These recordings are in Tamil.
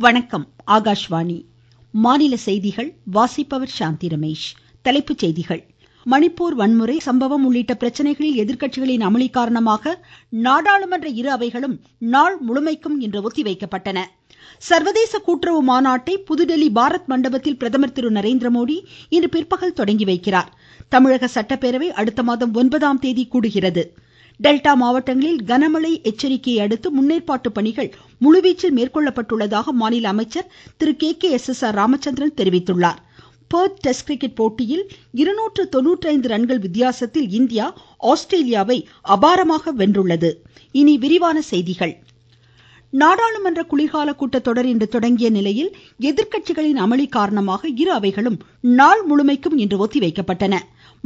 வணக்கம். ஆகாஷ்வாணி மாநில செய்திகள் வாசிப்பவர் சாந்தி ரமேஷ். தலைப்புச் செய்திகள். மணிப்பூர் வன்முறை சம்பவம் உள்ளிட்ட பிரச்சனைகளில் எதிர்க்கட்சிகளின் அமளி காரணமாக நாடாளுமன்ற இரு அவைகளும் நாள் முழுமைக்கும் இன்று ஒத்திவைக்கப்பட்டன. சர்வதேச கூட்டுறவு மாநாட்டை புதுதில்லி பாரத் மண்டபத்தில் பிரதமர் திரு நரேந்திரமோடி இன்று பிற்பகல் தொடங்கி வைக்கிறார். தமிழக சட்டப்பேரவை அடுத்த மாதம் 9ஆம் தேதி கூடுகிறது. டெல்டா மாவட்டங்களில் கனமழை எச்சரிக்கையை அடுத்து முன்னேற்பாட்டு பணிகள் முழுவீச்சில் மேற்கொள்ளப்பட்டுள்ளதாக மாநில அமைச்சர் திரு KKSSR ராமச்சந்திரன் தெரிவித்துள்ளார். பெர்த் டெஸ்ட் கிரிக்கெட் போட்டியில் 295 ரன்கள் வித்தியாசத்தில் இந்தியா ஆஸ்திரேலியாவை அபாரமாக வென்றுள்ளது. இனி விரிவான செய்திகள். நாடாளுமன்ற குளிர்கால கூட்டத்தொடர் இன்று தொடங்கிய நிலையில் எதிர்க்கட்சிகளின் அமளி காரணமாக இரு அவைகளும் நாள் முழுமைக்கும் இன்று ஒத்திவைக்கப்பட்டன.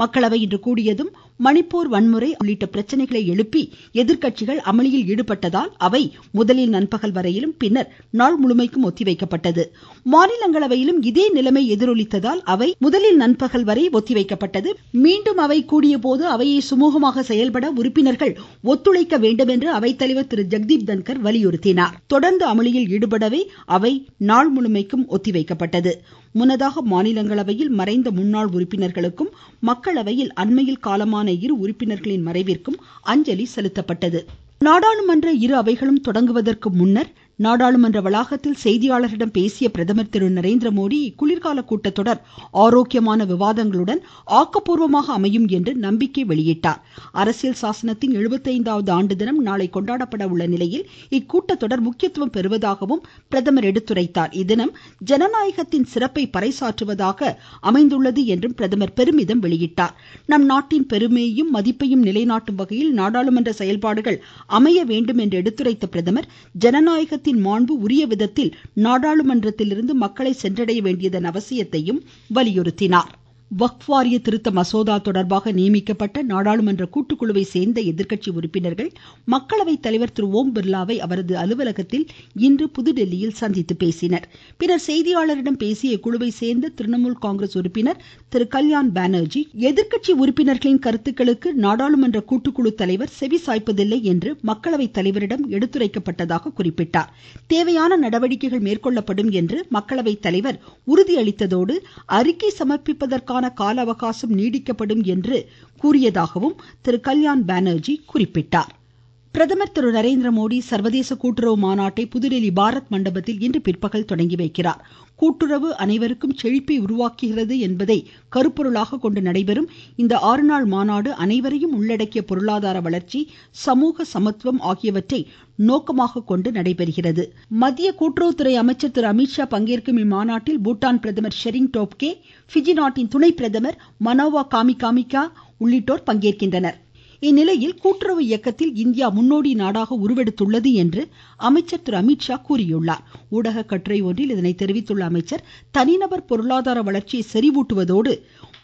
மக்களவை இன்று கூடியதும் மணிப்பூர் வன்முறை உள்ளிட்ட பிரச்சனைகளை எழுப்பி எதிர்க்கட்சிகள் அமளியில் ஈடுபட்டதால் அவை முதலில் நண்பகல் வரையிலும் பின்னர் நாள் முழுமைக்கும் ஒத்திவைக்கப்பட்டது. மாநிலங்களவையிலும் இதே நிலைமை எதிரொலித்ததால் அவை முதலில் நண்பகல் வரை ஒத்திவைக்கப்பட்டது. மீண்டும் அவை கூடிய போது அவையை சுமூகமாக செயல்பட உறுப்பினர்கள் ஒத்துழைக்க வேண்டும் என்று அவைத்தலைவர் திரு ஜெகதீப் தன்கர் வலியுறுத்தினார். தொடர்ந்து அமளியில் ஈடுபடவே அவை நாள் முழுமைக்கும் ஒத்திவைக்கப்பட்டது. முன்னதாக மாநிலங்களவையில் மறைந்த முன்னாள் உறுப்பினர்களுக்கும் மக்களவையில் அண்மையில் காலமான இரு உறுப்பினர்களின் மறைவிற்கும் அஞ்சலி செலுத்தப்பட்டது. நாடாளுமன்ற இரு அவைகளும் தொடங்குவதற்கு முன்னர் நாடாளுமன்ற வளாகத்தில் செய்தியாளர்களிடம் பேசிய பிரதமர் திரு நரேந்திரமோடி இக்குளிர்கால கூட்டத்தொடர் ஆரோக்கியமான விவாதங்களுடன் ஆக்கப்பூர்வமாக அமையும் என்று நம்பிக்கை வெளியிட்டார். அரசியல் சாசனத்தின் 75வது ஆண்டு தினம் நாளை கொண்டாடப்பட உள்ள நிலையில் இக்கூட்டத்தொடர் முக்கியத்துவம் பெறுவதாகவும் பிரதமர் எடுத்துரைத்தார். இத்தினம் ஜனநாயகத்தின் சிறப்பை பறைசாற்றுவதாக அமைந்துள்ளது என்றும் பிரதமர் பெருமிதம் வெளியிட்டார். நம் நாட்டின் பெருமையையும் மதிப்பையும் நிலைநாட்டும் வகையில் நாடாளுமன்ற செயல்பாடுகள் அமைய வேண்டும் என்று எடுத்துரைத்த பிரதமர் ஜனநாயகத்தின் மாண்பு உரிய விதத்தில் நாடாளுமன்றத்திலிருந்து மக்களை சென்றடைய வேண்டியதன் அவசியத்தையும் வலியுறுத்தினார். வக்ஃப் வாரிய திருத்த மசோதா தொடர்பாக நியமிக்கப்பட்ட நாடாளுமன்ற கூட்டுக்குழுவை சேர்ந்த எதிர்க்கட்சி உறுப்பினர்கள் மக்களவை தலைவர் திரு ஓம் பிர்லாவை அவரது அலுவலகத்தில் இன்று புதுதில்லியில் சந்தித்து பேசினர். பின்னர் செய்தியாளரிடம் பேசிய இக்குழுவை சேர்ந்த திரிணாமுல் காங்கிரஸ் உறுப்பினர் திரு கல்யாண் பானர்ஜி எதிர்க்கட்சி உறுப்பினர்களின் கருத்துக்களுக்கு நாடாளுமன்ற கூட்டுக்குழு தலைவர் செவி சாய்ப்பதில்லை என்று மக்களவை தலைவரிடம் எடுத்துரைக்கப்பட்டதாக குறிப்பிட்டார். தேவையான நடவடிக்கைகள் மேற்கொள்ளப்படும் என்று மக்களவை தலைவர் உறுதியளித்ததோடு அறிக்கை சமர்ப்பிப்பதற்கான கால அவகாசம் நீடிக்கப்படும் என்று கூறியதாகவும் திரு கல்யாண் பானர்ஜி குறிப்பிட்டார். பிரதமர் திரு நரேந்திரமோடி சர்வதேச கூட்டுறவு மாநாட்டை புதுதில்லி பாரத் மண்டபத்தில் இன்று பிற்பகல் தொடங்கி வைக்கிறார். கூட்டுறவு அனைவருக்கும் செழிப்பை உருவாக்குகிறது என்பதை கருப்பொருளாக கொண்டு நடைபெறும் இந்த 6 நாள் மாநாடு அனைவரையும் உள்ளடக்கிய பொருளாதார வளர்ச்சி, சமூக சமத்துவம் ஆகியவற்றை நோக்கமாக கொண்டு நடைபெறுகிறது. மத்திய கூட்டுறவுத்துறை அமைச்சர் திரு அமித்ஷா பங்கேற்கும் இம்மாநாட்டில் பூட்டான் பிரதமர் ஷெரிங் டோப்கே, பிஜி நாட்டின் துணை பிரதமர் மனோவா காமிகா உள்ளிட்டோர் பங்கேற்கின்றனர். இந்நிலையில் கூட்டுறவு இயக்கத்தில் இந்தியா முன்னோடி நாடாக உருவெடுத்துள்ளது என்று அமைச்சர் திரு அமித்ஷா கூறியுள்ளார். ஊடக கட்டுரை ஒன்றில் இதனை தெரிவித்துள்ள அமைச்சர் தனிநபர் பொருளாதார வளர்ச்சியை செறிவூட்டுவதோடு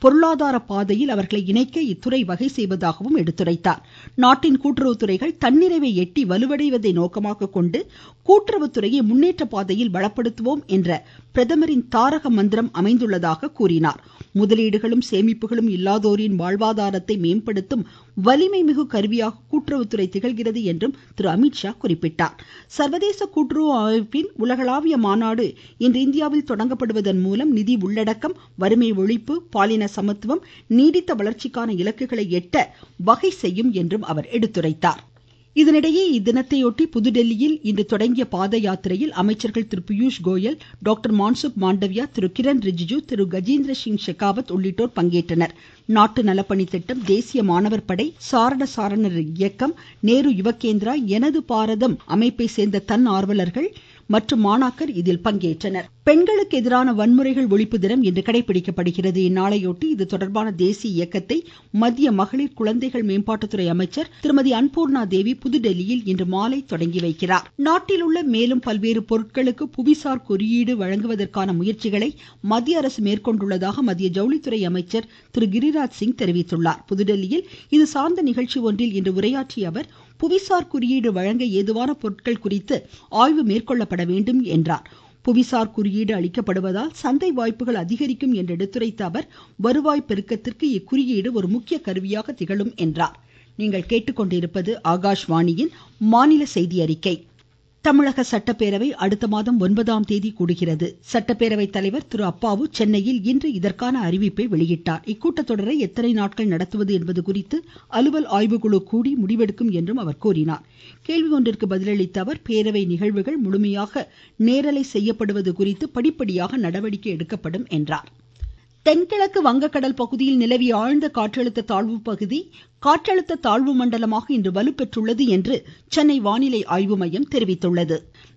பொருளாதார பாதையில் அவர்களை இணைக்க இத்துறை வகை செய்வதாகவும் எடுத்துரைத்தார். நாட்டின் கூட்டுறவுத்துறைகள் தன்னிறைவை எட்டி வலுவடைவதை நோக்கமாக கொண்டு கூட்டுறவுத்துறையை முன்னேற்ற பாதையில் பலப்படுத்துவோம் என்ற பிரதமரின் தாரக மந்திரம் அமைந்துள்ளதாக கூறினார். முதலீடுகளும் சேமிப்புகளும் இல்லாதோரின் வாழ்வாதாரத்தை மேம்படுத்தும் வலிமை மிகு கருவியாக கூட்டுறவுத்துறை திகழ்கிறது என்றும் திரு அமித்ஷா குறிப்பிட்டார். சர்வதேச கூட்டுறவு அமைப்பின் உலகளாவிய மாநாடு இன்று இந்தியாவில் தொடங்கப்படுவதன் மூலம் நிதி உள்ளடக்கம், வறுமை ஒழிப்பு, பாலின சமத்துவம், நீடித்த வளர்ச்சிக்கான இலக்குகளை எட்ட வகை செய்யும் என்றும் அவர் எடுத்துரைத்தார். இதனிடையே இத்தினத்தையொட்டி புதுதில்லியில் இன்று தொடங்கிய பாத யாத்திரையில் அமைச்சர்கள் திரு பியூஷ் கோயல், டாக்டர் மான்சுக் மாண்டவியா, திரு கிரண் ரிஜிஜு, திரு கஜேந்திர சிங் ஷெகாவத் உள்ளிட்டோர் பங்கேற்றனர். நாட்டு நலப்பணி திட்டம், தேசிய மாணவர் படை, சாரணர் இயக்கம், நேரு யுவகேந்திரா, எனது பாரதம் அமைப்பை சேர்ந்த தன் ஆர்வலர்கள் மற்றும் மாணாக்கர் இதில் பங்கேற்றனர். பெண்களுக்கு எதிரான வன்முறைகள் ஒழிப்பு தினம் இன்று கடைபிடிக்கப்படுகிறது. இந்நாளையொட்டி இது தொடர்பான தேசிய இயக்கத்தை மத்திய மகளிர் குழந்தைகள் மேம்பாட்டுத்துறை அமைச்சர் திருமதி அன்பூர்ணா தேவி புதுதில்லியில் இன்று மாலை தொடங்கி வைக்கிறார். நாட்டில் உள்ள மேலும் பல்வேறு பொருட்களுக்கு புவிசார் குறியீடு வழங்குவதற்கான முயற்சிகளை மத்திய அரசு மேற்கொண்டுள்ளதாக மத்திய ஜவுளித்துறை அமைச்சர் திரு கிரிராஜ் சிங் தெரிவித்துள்ளார். புதுதில்லியில் இது சார்ந்த நிகழ்ச்சி ஒன்றில் இன்று உரையாற்றிய அவர் புவிசார் குறியீடு வழங்க ஏதுவான பொருட்கள் குறித்து ஆய்வு மேற்கொள்ளப்பட வேண்டும் என்றார். புவிசார் குறியீடு அளிக்கப்படுவதால் சந்தை வாய்ப்புகள் அதிகரிக்கும் என்று எடுத்துரைத்த அவர் வருவாய் பெருக்கத்திற்கு இக்குறியீடு ஒரு முக்கிய கருவியாக திகழும் என்றார். நீங்கள் கேட்டுக்கொண்டிருப்பது ஆகாஷ்வாணியின் மாநில செய்தி அறிக்கை. தமிழக சட்டப்பேரவை அடுத்த மாதம் 9ஆம் தேதி கூடுகிறது. சட்டப்பேரவை தலைவர் திரு அப்பாவு சென்னையில் இன்று இதற்கான அறிவிப்பை வெளியிட்டார். இக்கூட்டத்தொடரை எத்தனை நாட்கள் நடத்துவது என்பது குறித்து அலுவல் ஆய்வுக்குழு கூடி முடிவெடுக்கும் என்றும் அவர் கூறினார். கேள்வி ஒன்றிற்கு பதிலளித்த அவர், பேரவை நிகழ்வுகள் முழுமையாக நேரலை செய்யப்படுவது குறித்து படிப்படியாக நடவடிக்கை எடுக்கப்படும் என்றார். தென்கிழக்கு வங்கக்கடல் பகுதியில் நிலவிய ஆழ்ந்த காற்றழுத்த தாழ்வு பகுதி காற்றழுத்த தாழ்வு மண்டலமாக இன்று வலுப்பெற்றுள்ளது என்று சென்னை வானிலை ஆய்வு மையம் தெரிவித்துள்ளது.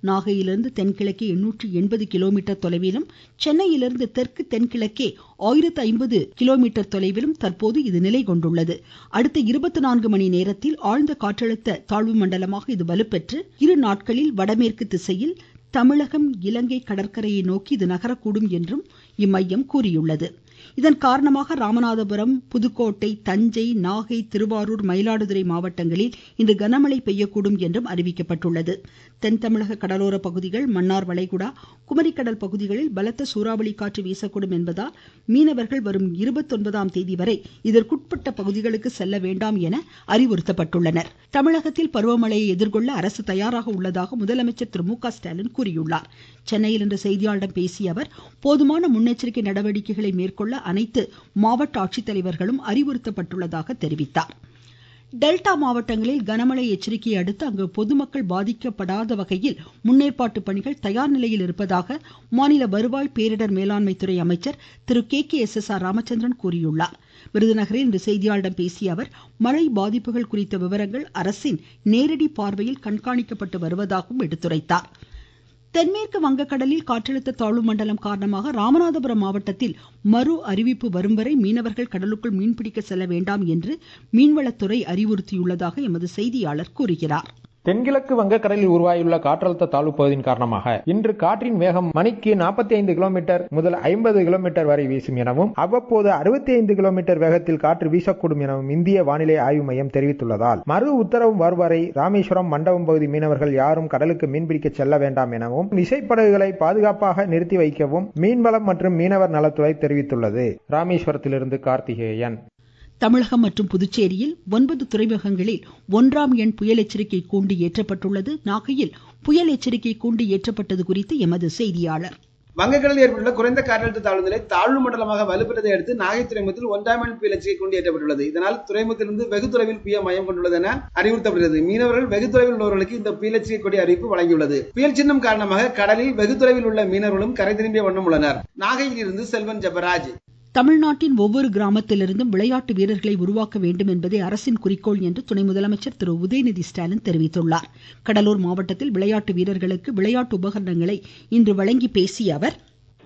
நாகையிலிருந்து தென்கிழக்கே 880 கிலோமீட்டர் தொலைவிலும் சென்னையிலிருந்து தெற்கு தென்கிழக்கே 1050 கிலோமீட்டர் தொலைவிலும் தற்போது இது நிலை கொண்டுள்ளது. அடுத்த 24 மணி நேரத்தில் ஆழ்ந்த காற்றழுத்த தாழ்வு மண்டலமாக இது வலுப்பெற்று 2 நாட்களில் வடமேற்கு திசையில் தமிழகம் இலங்கை கடற்கரையை நோக்கி இது நகரக்கூடும் என்றும் இம்மையம் கூறியுள்ளது. இதன் காரணமாக ராமநாதபுரம், புதுக்கோட்டை, தஞ்சை, நாகை, திருவாரூர், மயிலாடுதுறை மாவட்டங்களில் இன்று கனமழை பெய்யக்கூடும் என்றும் அறிவிக்கப்பட்டுள்ளது. தென் தமிழக கடலோர பகுதிகள், மன்னார் வளைகுடா, குமரிக்கடல் பகுதிகளில் பலத்த சூறாவளி காற்று வீசக்கூடும் என்பதால் மீனவர்கள் வரும் 29ஆம் தேதி வரை இதற்குட்பட்ட பகுதிகளுக்கு செல்ல வேண்டாம் என அறிவுறுத்தப்பட்டுள்ளனர். தமிழகத்தில் பருவமழையை எதிர்கொள்ள அரசு தயாராக உள்ளதாக முதலமைச்சர் திரு மு க ஸ்டாலின் கூறியுள்ளார். சென்னையில் இன்று செய்தியாளர்களிடம் பேசிய அவர், போதுமான முன்னெச்சரிக்கை நடவடிக்கைகளை மேற்கொள்ள அனைத்து மாவட்ட ஆட்சித்தலைவர்களும் அறிவுறுத்தப்பட்டுள்ளதாக தெரிவித்தார். டெல்டா மாவட்டங்களில் கனமழை எச்சரிக்கையை அடுத்து அங்கு பொதுமக்கள் பாதிக்கப்படாத வகையில் முன்னேற்பாட்டு பணிகள் தயார் நிலையில் இருப்பதாக மாநில வருவாய் பேரிடர் மேலாண்மை துறை அமைச்சர் திரு KKSSR ராமச்சந்திரன் கூறியுள்ளார். விருதுநகரில் இன்று செய்தியாளர்களிடம் பேசிய அவர், மழை பாதிப்புகள் குறித்த விவரங்கள் அரசின் நேரடி பார்வையில் கண்காணிக்கப்பட்டு வருவதாகவும் எடுத்துரைத்தார். தென்மேற்கு வங்கக்கடலில் காற்றழுத்த தாழ்வு மண்டலம் காரணமாக ராமநாதபுரம் மாவட்டத்தில் மறு அறிவிப்பு வரும் வரை மீனவர்கள் கடலுக்குள் மீன்பிடிக்க செல்ல வேண்டாம் என்று மீன்வளத்துறை அறிவுறுத்தியுள்ளதாக எமது செய்தியாளர் கூறுகிறார். தென்கிழக்கு வங்கக்கடலில் உருவாகியுள்ள காற்றழுத்த தாழ்வு பகுதியின் காரணமாக இன்று காற்றின் வேகம் மணிக்கு 45 கிலோமீட்டர் முதல் 50 கிலோமீட்டர் வரை வீசும் எனவும் அவ்வப்போது 65 கிலோமீட்டர் வேகத்தில் காற்று வீசக்கூடும் எனவும் இந்திய வானிலை ஆய்வு மையம் தெரிவித்துள்ளதால் மறு உத்தரவு வரும் வரை ராமேஸ்வரம், மண்டபம் பகுதி மீனவர்கள் யாரும் கடலுக்கு மீன்பிடிக்க செல்ல வேண்டாம் எனவும் விசைப்படகுகளை பாதுகாப்பாக நிறுத்தி வைக்கவும் மீன்வளம் மற்றும் மீனவர் நலத்துறை தெரிவித்துள்ளது. ராமேஸ்வரத்திலிருந்து கார்த்திகேயன். தமிழகம் மற்றும் புதுச்சேரியில் 9 துறைமுகங்களில் 1ஆம் எண் புயல் எச்சரிக்கை கூண்டு ஏற்றப்பட்டுள்ளது. நாகையில் புயல் எச்சரிக்கை கூண்டு ஏற்றப்பட்டது குறித்து எமது செய்தியாளர். வங்கக்கடலில் ஏற்பட்டுள்ள குறைந்த காற்றழுத்த தாழ்வு நிலை தாழ்வு மண்டலமாக வலுப்பெற்றதை அடுத்து நாகை துறைமுகத்தில் 1ஆம் எண் புயல் எச்சரிக்கை கூண்டு ஏற்றப்பட்டுள்ளது. இதனால் துறைமுகத்திலிருந்து வெகு தொலைவில் புயல் மையம் கொண்டுள்ளது என அறிவுறுத்தப்படுகிறது. மீனவர்கள் வெகு தொலைவில் உள்ளவர்களுக்கு இந்த புயல் எச்சரிக்கை கொடி அறிவிப்பு வழங்கியுள்ளது. புயல் சின்னம் காரணமாக கடலில் வெகு தொலைவில் உள்ள மீனவர்களும் கரை திரும்பிய வண்ணம் உள்ளனர். நாகையில் இருந்து செல்வன் ஜெபராஜ். தமிழ்நாட்டின் ஒவ்வொரு கிராமத்திலிருந்தும் விளையாட்டு வீரர்களை உருவாக்க வேண்டும் என்பதே அரசின் குறிக்கோள் என்று துணை முதலமைச்சர் திரு உதயநிதி ஸ்டாலின் தெரிவித்துள்ளார். கடலூர் மாவட்டத்தில் விளையாட்டு வீரர்களுக்கு விளையாட்டு உபகரணங்களை இன்று வழங்கி பேசிய அவர்,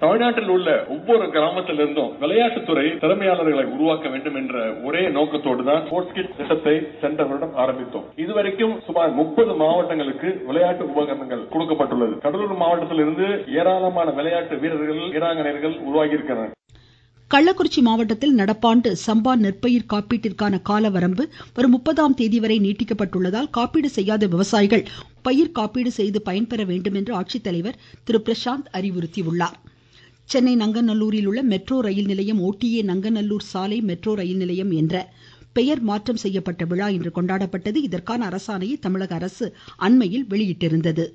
தமிழ்நாட்டில் உள்ள ஒவ்வொரு கிராமத்திலிருந்தும் விளையாட்டுத்துறை திறமையாளர்களை உருவாக்க வேண்டும் என்ற ஒரே நோக்கத்தோடு தான் ஸ்போர்ட்ஸ் கிட் திட்டத்தை சென்ற வருடம் ஆரம்பித்தோம். இதுவரைக்கும் சுமார் 30 மாவட்டங்களுக்கு விளையாட்டு உபகரணங்கள் கொடுக்கப்பட்டுள்ளது. கடலூர் மாவட்டத்திலிருந்து ஏராளமான விளையாட்டு வீரர்கள், வீராங்கனைகள் உருவாகி இருக்கிறனர். கள்ளக்குறிச்சி மாவட்டத்தில் நடப்பாண்டு சம்பா நெற்பயிர் காப்பீட்டிற்கான கால வரம்பு வரும் 30ஆம் தேதி வரை நீட்டிக்கப்பட்டுள்ளதால் காப்பீடு செய்யாத விவசாயிகள் பயிர் காப்பீடு செய்து பயன்பெற வேண்டும் என்று ஆட்சித்தலைவர் திரு பிரசாந்த் அறிவுறுத்தியுள்ளார். சென்னை நங்கநல்லூரில் உள்ள மெட்ரோ ரயில் நிலையம் OTA நங்கநல்லூர் சாலை மெட்ரோ ரயில் நிலையம் என்ற பெயர் மாற்றம் செய்யப்பட்ட விழா இன்று கொண்டாடப்பட்டது. இதற்கான அரசாணையை தமிழக அரசு அண்மையில் வெளியிட்டிருந்தது.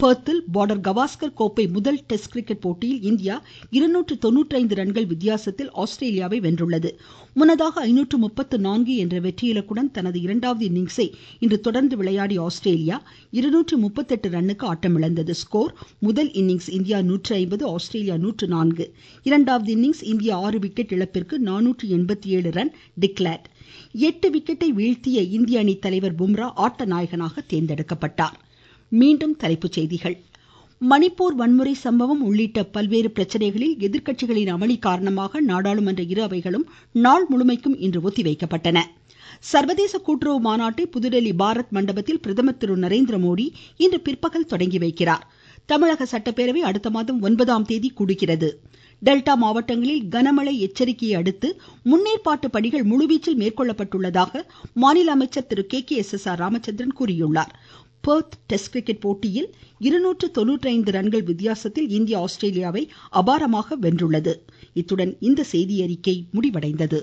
பெர்த்தில் பார்டர் கவாஸ்கர் கோப்பை முதல் டெஸ்ட் கிரிக்கெட் போட்டியில் இந்தியா 295 ரன்கள் வித்தியாசத்தில் ஆஸ்திரேலியாவை வென்றுள்ளது. முன்னதாக 534 என்ற வெற்றி இலக்குடன் தனது 2வது இன்னிங்ஸை இன்று தொடர்ந்து விளையாடிய ஆஸ்திரேலியா 238 ரன்னுக்கு ஆட்டமிழந்தது. ஸ்கோர்: முதல் இன்னிங்ஸ் இந்தியா 150, ஆஸ்திரேலியா 104. 2வது இன்னிங்ஸ் இந்தியா 6 விக்கெட் இழப்பிற்கு 487 ரன் டிக்ளேர்ட். 8 விக்கெட்டை வீழ்த்திய இந்திய அணி தலைவர் பும்ரா ஆட்ட நாயகனாக தேர்ந்தெடுக்கப்பட்டார். மீண்டும் தலைப்புச் செய்திகள். மணிப்பூர் வன்முறை சம்பவம் உள்ளிட்ட பல்வேறு பிரச்சனைகளில் எதிர்க்கட்சிகளின் அமளி காரணமாக நாடாளுமன்ற இரு அவைகளும் நாள் முழுமைக்கும் இன்று ஒத்திவைக்கப்பட்டன. சர்வதேச கூட்டுறவு மாநாட்டை புதுடெல்லி பாரத் மண்டபத்தில் பிரதமர் திரு நரேந்திர மோடி இன்று பிற்பகல் தொடங்கி வைக்கிறார். தமிழக சட்டப்பேரவை அடுத்த மாதம் 9ஆம் தேதி கூடுகிறது. டெல்டா மாவட்டங்களில் கனமழை எச்சரிக்கையை அடுத்து முன்னேற்பாட்டு பணிகள் முழுவீச்சில் மேற்கொள்ளப்பட்டுள்ளதாக மாநில அமைச்சர் திரு KKSSR ராமச்சந்திரன் கூறியுள்ளார். பெர்த் டெஸ்ட் கிரிக்கெட் போட்டியில் 295 ரன்கள் வித்தியாசத்தில் இந்தியா ஆஸ்திரேலியாவை அபாரமாக வென்றுள்ளது. இத்துடன் இந்த செய்தியறிக்கை முடிவடைந்தது.